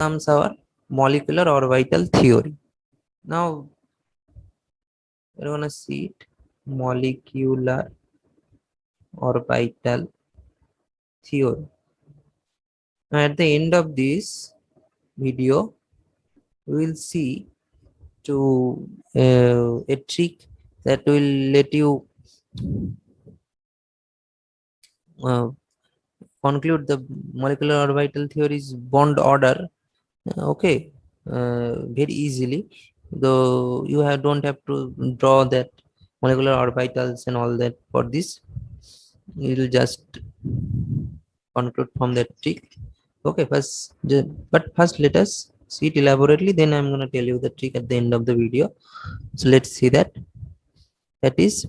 comes our molecular orbital theory. Now we're gonna see it. Molecular orbital theory. Now at the end of this video, we will see to a trick that will let you uh, conclude the molecular orbital theory's bond order. Okay, very easily, though you don't have to draw that molecular orbitals and all that. For this you will just conclude from that trick. Okay, but first let us see it elaborately, then I'm going to tell you the trick at the end of the video. So let's see that. That is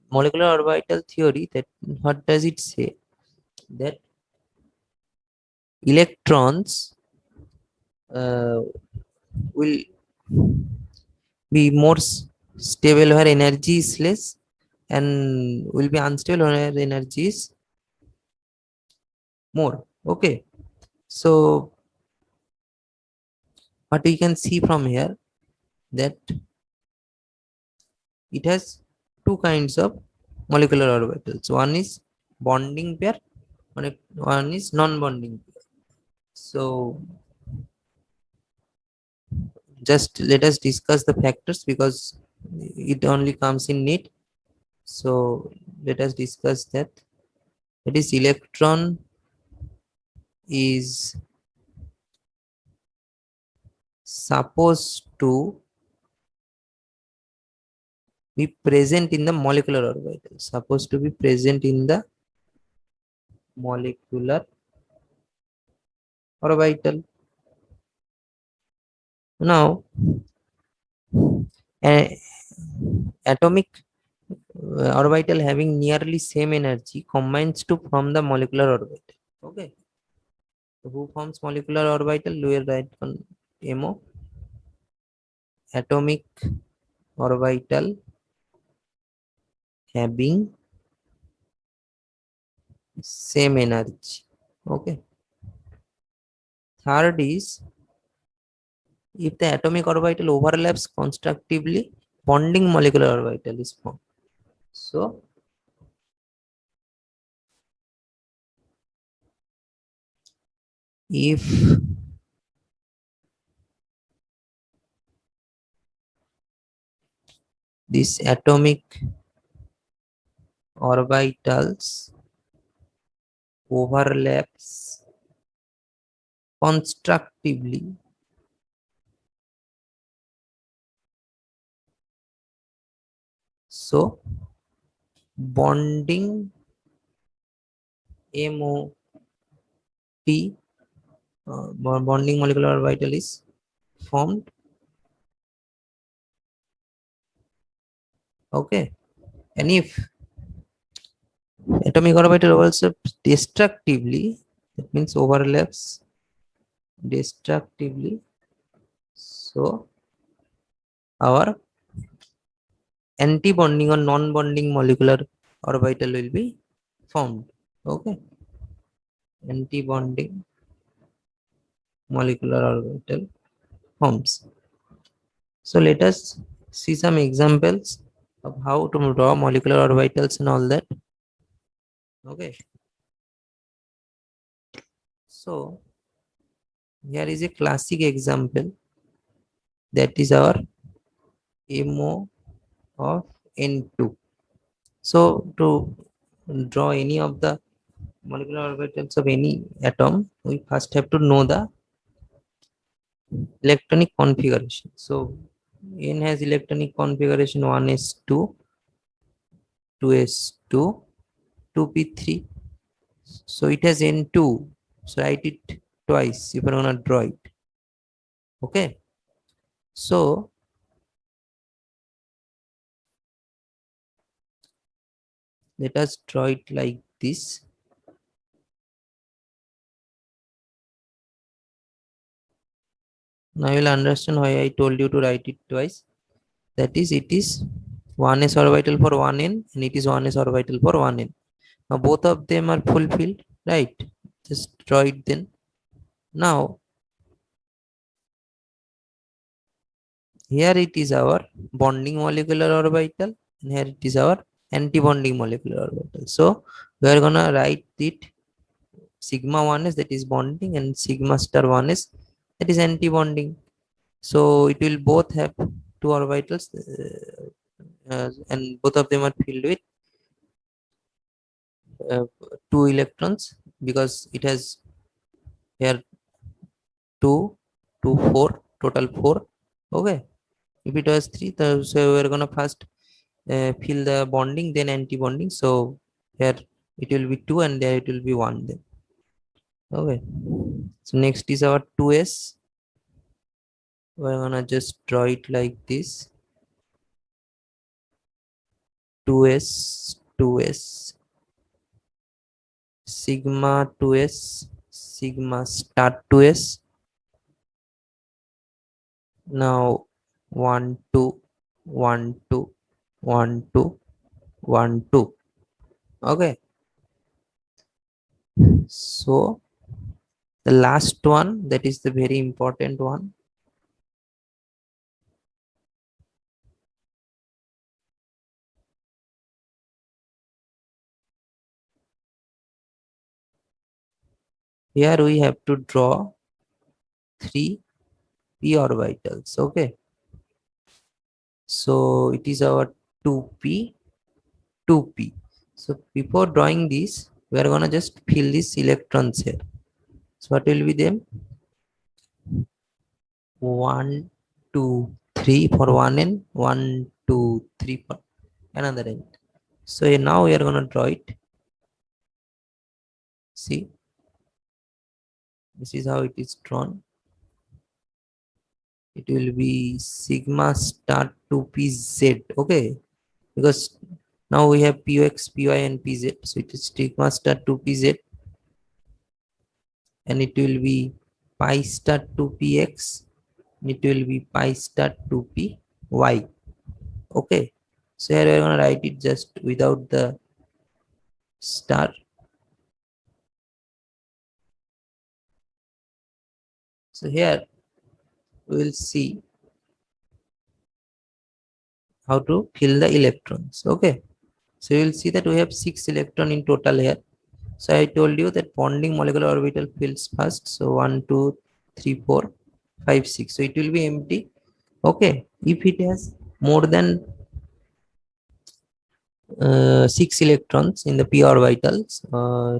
molecular orbital theory. That what does it say? That electrons will be more stable where energy is less, and will be unstable where energy is more. Okay, so what we can see from here, that it has two kinds of molecular orbitals. One is bonding pair, one is non-bonding pair. So just let us discuss the factors, because it only comes in need. So let us discuss that. It is electron is supposed to be present in the molecular orbital. Supposed to be present in the molecular orbital. Now, a atomic orbital having nearly same energy combines to form the molecular orbital. Okay, so who forms molecular orbital? We will write on MO. Atomic orbital having same energy. Okay, third is, if the atomic orbital overlaps constructively, bonding molecular orbital is formed. So if this atomic orbitals overlaps constructively, so bonding MOP, bonding molecular orbital is formed. Okay, and if atomic orbital also destructively, that means overlaps destructively, so our anti-bonding or non-bonding molecular orbital will be formed. Okay, anti-bonding molecular orbital forms. So let us see some examples of how to draw molecular orbitals and all that. Okay, so here is a classic example, that is our MO of N2. So to draw any of the molecular orbitals of any atom, we first have to know the electronic configuration. So N has electronic configuration 1s2, 2s2, 2p3. So it has N2. So write it twice if you're gonna draw it. Okay. So let us draw it like this. Now you will understand why I told you to write it twice. That is, it is 1s orbital for 1n and it is 1s orbital for 1n. Now both of them are fulfilled, right? Just draw it then. Now here it is our bonding molecular orbital, and here it is our anti-bonding molecular orbital. So we are gonna write it sigma 1 is that is bonding, and sigma star 1 is that is anti-bonding. So it will both have two orbitals, and both of them are filled with uh, two electrons, because it has here two, two, four, total four. Okay. If it was three, so we're gonna first fill the bonding, then anti-bonding. So here it will be two, and there it will be one then. Okay. So next is our 2s. We're gonna just draw it like this. 2s, 2s, sigma 2s, sigma star 2s. Now 1, 2, 1, 2, 1, 2, 1, 2. Okay. So the last one, that is the very important one. Here we have to draw three p orbitals. Okay. So it is our 2p, 2p. So before drawing this, we are gonna just fill these electrons here. So what will be them? 1, 2, 3 for one end, 1, 2, 3 for another end. So now we are gonna draw it. See, this is how it is drawn. It will be sigma star 2pz. Okay, because now we have px, py, and pz. So it is sigma star 2pz, and it will be pi star 2px. It will be pi star 2py. Okay, so here we are gonna write it just without the star. So here we will see how to fill the electrons. Okay, so you will see that we have 6 electron in total here. So I told you that bonding molecular orbital fills first. So 1, 2, 3, 4, 5, 6. So it will be empty. Okay, if it has more than 6 electrons in the p orbitals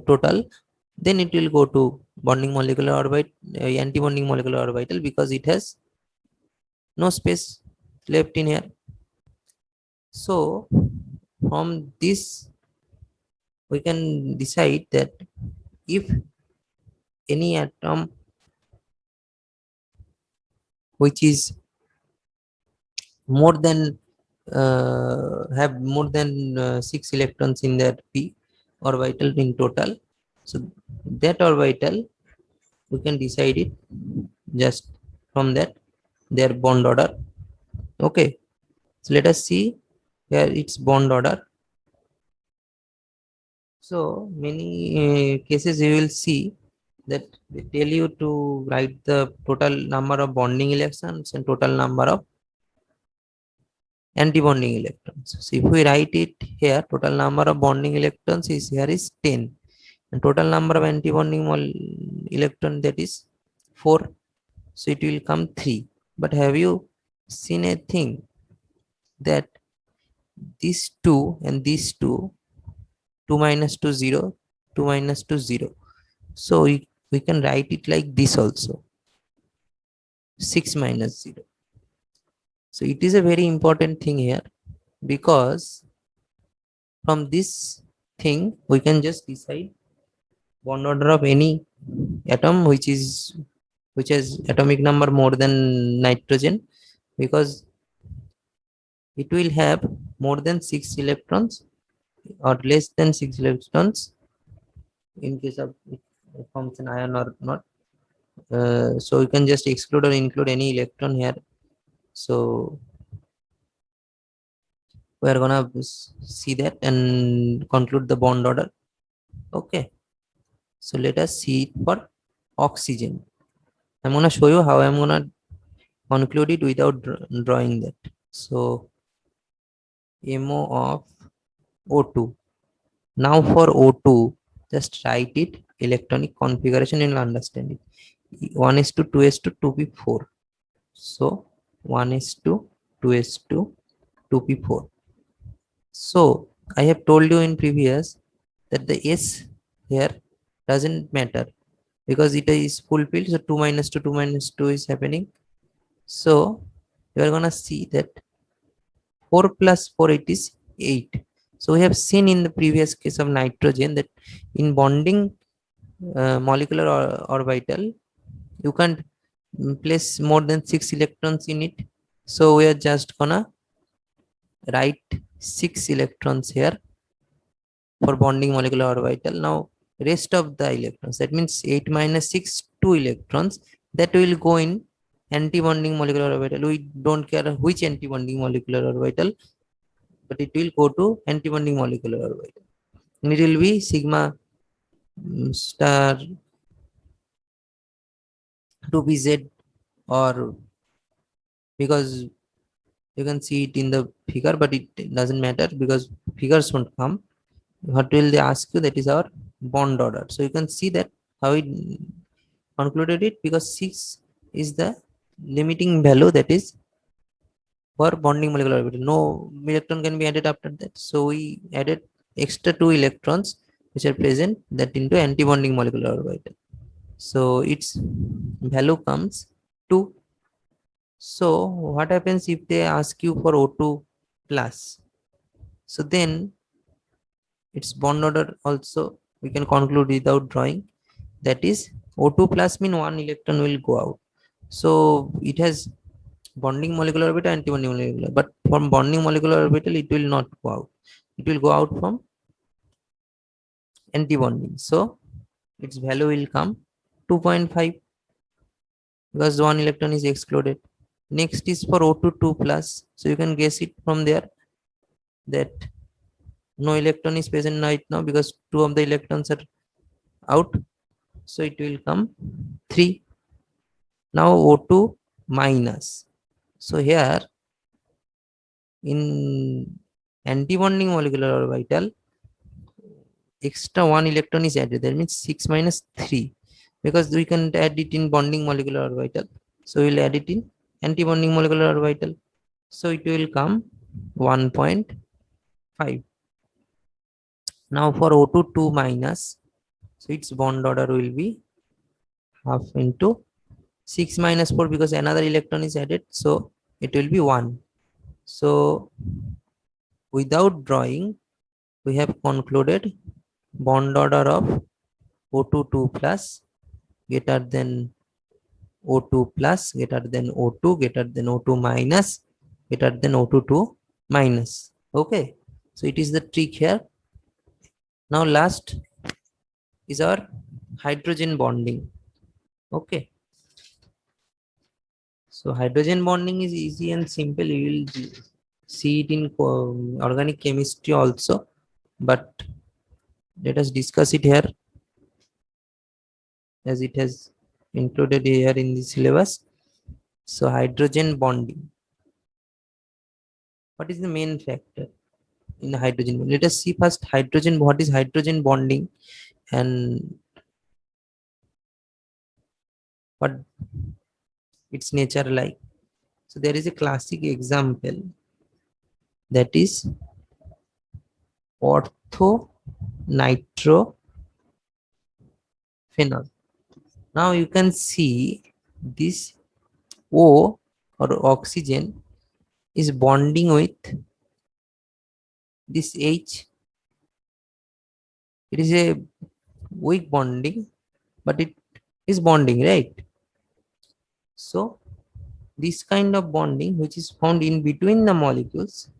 total, then it will go to bonding molecular orbit, anti-bonding molecular orbital, because it has no space left in here. So from this we can decide that if any atom which is more than have more than 6 electrons in their p orbital in total, so that orbital we can decide it just from that their bond order. Okay, so let us see here its bond order. So many cases you will see that they tell you to write the total number of bonding electrons and total number of anti-bonding electrons. So if we write it here, total number of bonding electrons is here is 10, and total number of anti-bonding electron, that is 4. So it will come 3. But have you seen a thing that these two and these two, 2 minus 2 0, 2 minus 2 0. So we can write it like this also, 6 minus 0. So it is a very important thing here, because from this thing we can just decide bond order of any atom which has atomic number more than nitrogen, because it will have more than 6 electrons or less than 6 electrons in case of it forms an ion or not. So you can just exclude or include any electron here. So we are gonna see that and conclude the bond order. Okay, so let us see it for oxygen. I'm gonna show you how I'm gonna conclude it without drawing that. So MO of O2. Now for O2, just write it electronic configuration and you'll understand it. 1 is to 2 is to 2p4. So 1 is to 2 is to 2p4. So I have told you in previous that the S here doesn't matter because it is fulfilled. So 2 minus 2, 2 minus 2 is happening. So you are gonna see that 4 plus 4, it is 8. So we have seen in the previous case of nitrogen that in bonding molecular orbital, you can't place more than 6 electrons in it. So we are just gonna write 6 electrons here for bonding molecular orbital. Now rest of the electrons, that means 8 minus 6, 2 electrons, that will go in anti-bonding molecular orbital. We don't care which anti-bonding molecular orbital, but it will go to anti-bonding molecular orbital. And it will be sigma star 2pz, or because you can see it in the figure, but it doesn't matter because figures won't come. What will they ask you? That is our bond order. So you can see that how it concluded it, because 6 is the limiting value, that is for bonding molecular orbital. No electron can be added after that. So we added extra 2 electrons which are present that into anti-bonding molecular orbital. So its value comes 2. So what happens if they ask you for O2 plus? So then its bond order also we can conclude without drawing. That is O2 plus mean 1 electron will go out. So it has bonding molecular orbital, anti-bonding molecular, but from bonding molecular orbital it will not go out. It will go out from anti-bonding. So its value will come 2.5 because one electron is excluded. Next is for O2 2 plus. So you can guess it from there that no electron is present right now because two of the electrons are out. So it will come 3. Now O2 minus. So here in anti-bonding molecular orbital, extra 1 electron is added. That means 6 minus 3, because we can add it in bonding molecular orbital. So we'll add it in anti-bonding molecular orbital. So it will come 1.5. Now for O2 2 minus, so its bond order will be half into 6 minus 4 because another electron is added. So it will be 1. So without drawing, we have concluded bond order of O2 2 plus greater than O2 plus greater than O2 greater than O2 minus greater than O2 2 minus. Okay. So it is the trick here. Now last is our hydrogen bonding. Okay. So hydrogen bonding is easy and simple. You will see it in organic chemistry also, but let us discuss it here as it has included here in the syllabus. So hydrogen bonding. What is the main factor in hydrogen bonding? Let us see first hydrogen. What is hydrogen bonding and what its nature like? So there is a classic example, that is ortho nitrophenol. Now you can see this O or oxygen is bonding with this H. It is a weak bonding, but it is bonding, right? So this kind of bonding which is found in between the molecules,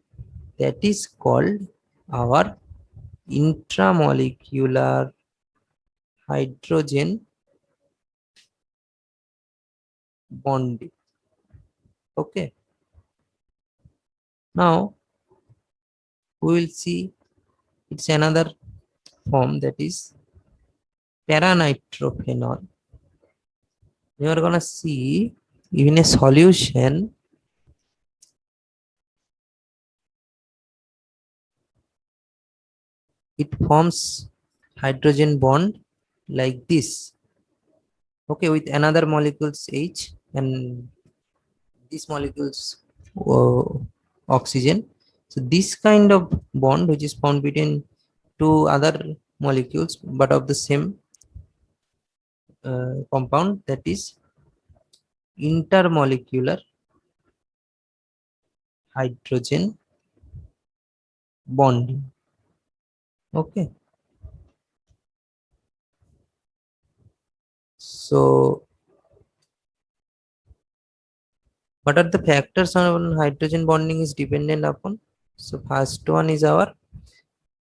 that is called our intramolecular hydrogen bonding. Okay. Now we will see it's another form, that is paranitrophenol. you are gonna see in a solution it forms hydrogen bond like this, okay, with another molecules H and these molecules uh, oxygen. So this kind of bond which is found between two other molecules but of the same compound, that is intermolecular hydrogen bonding. Okay, so what are the factors on hydrogen bonding is dependent upon? So first one is our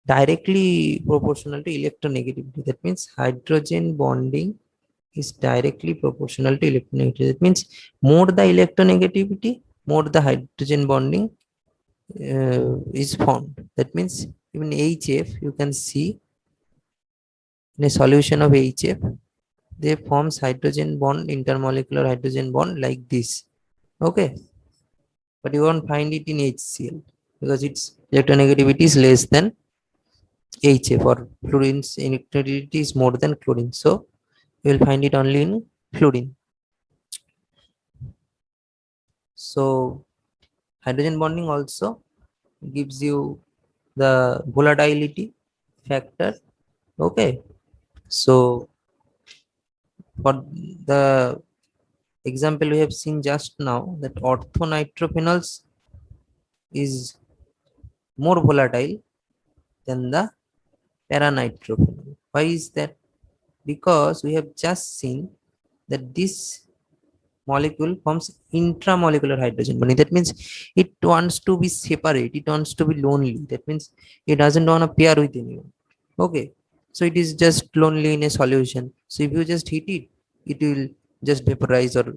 directly proportional to electronegativity. That means hydrogen bonding is directly proportional to electronegativity. That means more the electronegativity, more the hydrogen bonding is formed. That means even HF, you can see in a solution of HF, they forms hydrogen bond, intermolecular hydrogen bond like this. Okay, but you won't find it in HCl because its electronegativity is less than HF, or fluorine's electronegativity is more than chlorine. So you will find it only in fluorine. So hydrogen bonding also gives you the volatility factor. Okay, so for the example we have seen just now, that orthonitrophenol's is more volatile than the paranitrophenol. Why is that? Because we have just seen that this molecule forms intramolecular hydrogen bonding. That means it wants to be separate, it wants to be lonely. That means it doesn't want to pair with anyone. Okay, so it is just lonely in a solution. So if you just heat it, it will just vaporize, or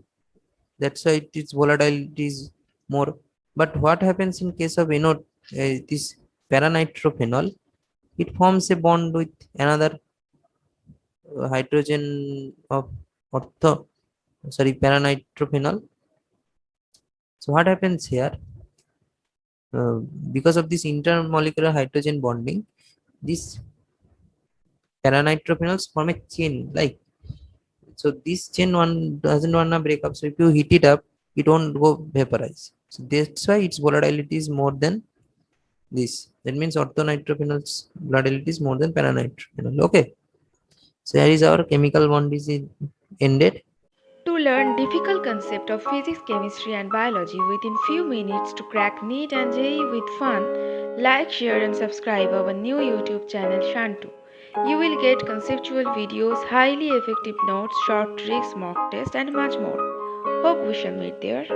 that's why it is volatile, it is more. But what happens in case of this paranitrophenol, it forms a bond with another hydrogen of ortho sorry paranitrophenol. So what happens here, uh, because of this intermolecular hydrogen bonding, these paranitrophenol's form a chain, like, so this chain one doesn't wanna break up. So if you heat it up, it won't go vaporize. So that's why its volatility is more than this. That means orthonitrophenol's volatility is more than paranitrophenol. Okay, so here is our chemical bond is ended. To learn difficult concept of physics, chemistry and biology within few minutes to crack NEET and JEE with fun, like, share and subscribe our new YouTube channel Shantu. You will get conceptual videos, highly effective notes, short tricks, mock test and much more. Hope we shall meet there.